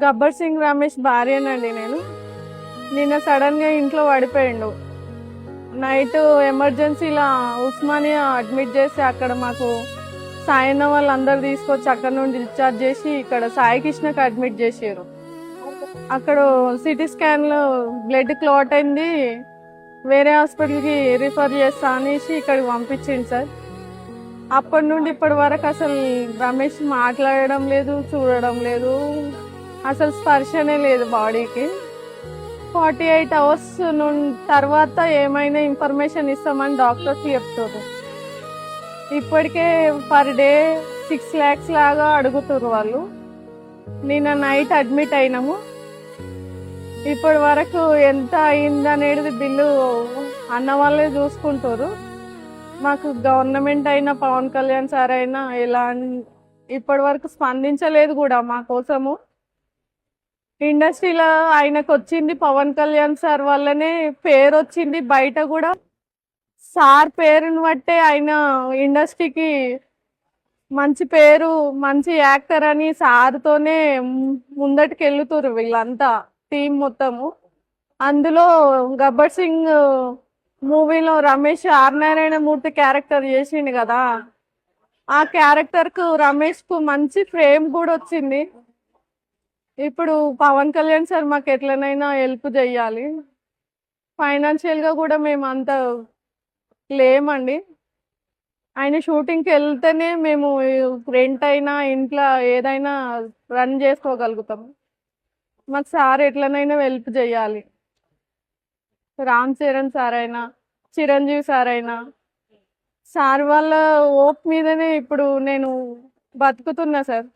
గబ్బర్ సింగ్ రమేష్ భార్యనండి నేను. నిన్న సడన్గా ఇంట్లో పడిపోయిండు. నైట్ ఎమర్జెన్సీలో ఉస్మానియా అడ్మిట్ చేసి అక్కడ మాకు సాయన్న వాళ్ళందరూ తీసుకొచ్చి అక్కడ నుండి డిశ్చార్జ్ చేసి ఇక్కడ సాయి కృష్ణకి అడ్మిట్ చేసారు. అక్కడ సిటీ స్కాన్లో బ్లడ్ క్లాట్ అయింది, వేరే హాస్పిటల్కి రిఫర్ చేస్తా అనేసి ఇక్కడికి పంపించింది సార్. అప్పటి నుండి ఇప్పటి వరకు అసలు రమేష్ మాట్లాడడం లేదు, చూడడం లేదు, అసలు స్పర్శనే లేదు బాడీకి. 48 అవర్స్ తర్వాత ఏమైనా ఇన్ఫర్మేషన్ ఇస్తామని డాక్టర్స్ చెప్తారు. ఇప్పటికే పర్ డే 6 lakhs లాగా అడుగుతారు వాళ్ళు. నిన్న నైట్ అడ్మిట్ అయినాము. ఇప్పటి వరకు ఎంత అయిందనేది బిల్లు అన్న వాళ్ళే చూసుకుంటారు. మాకు గవర్నమెంట్ అయినా పవన్ కళ్యాణ్ సార్ అయినా ఎలా ఇప్పటి వరకు స్పందించలేదు కూడా మా కోసము. ఇండస్ట్రీలో ఆయనకు వచ్చింది పవన్ కళ్యాణ్ సార్ వల్లనే పేరు వచ్చింది. బయట కూడా సార్ పేరుని బట్టే ఆయన ఇండస్ట్రీకి మంచి పేరు, మంచి యాక్టర్ అని సార్తోనే ముందటికి వెళ్తున్నారు వీళ్ళంతా టీం మొత్తము. అందులో గబ్బర్ సింగ్ మూవీలో రమేష్ ఆర్ నారాయణ మూర్తి క్యారెక్టర్ చేసిండు కదా, ఆ క్యారెక్టర్కు రమేష్కు మంచి ఫ్రేమ్ కూడా వచ్చింది. ఇప్పుడు పవన్ కళ్యాణ్ సార్ మాకు ఎట్లనైనా హెల్ప్ చేయాలి. ఫైనాన్షియల్గా కూడా మేము అంత లేమండి. ఆయన షూటింగ్కి వెళ్తేనే మేము రెంట్ అయినా ఇంట్లో ఏదైనా రన్ చేసుకోగలుగుతాం. మాకు సార్ ఎట్లనైనా హెల్ప్ చేయాలి. రామ్ చరణ్ సార్ అయినా, చిరంజీవి సార్ అయినా, సార్ వాళ్ళ ఓప్ మీదనే ఇప్పుడు నేను బతుకుతున్నా సార్.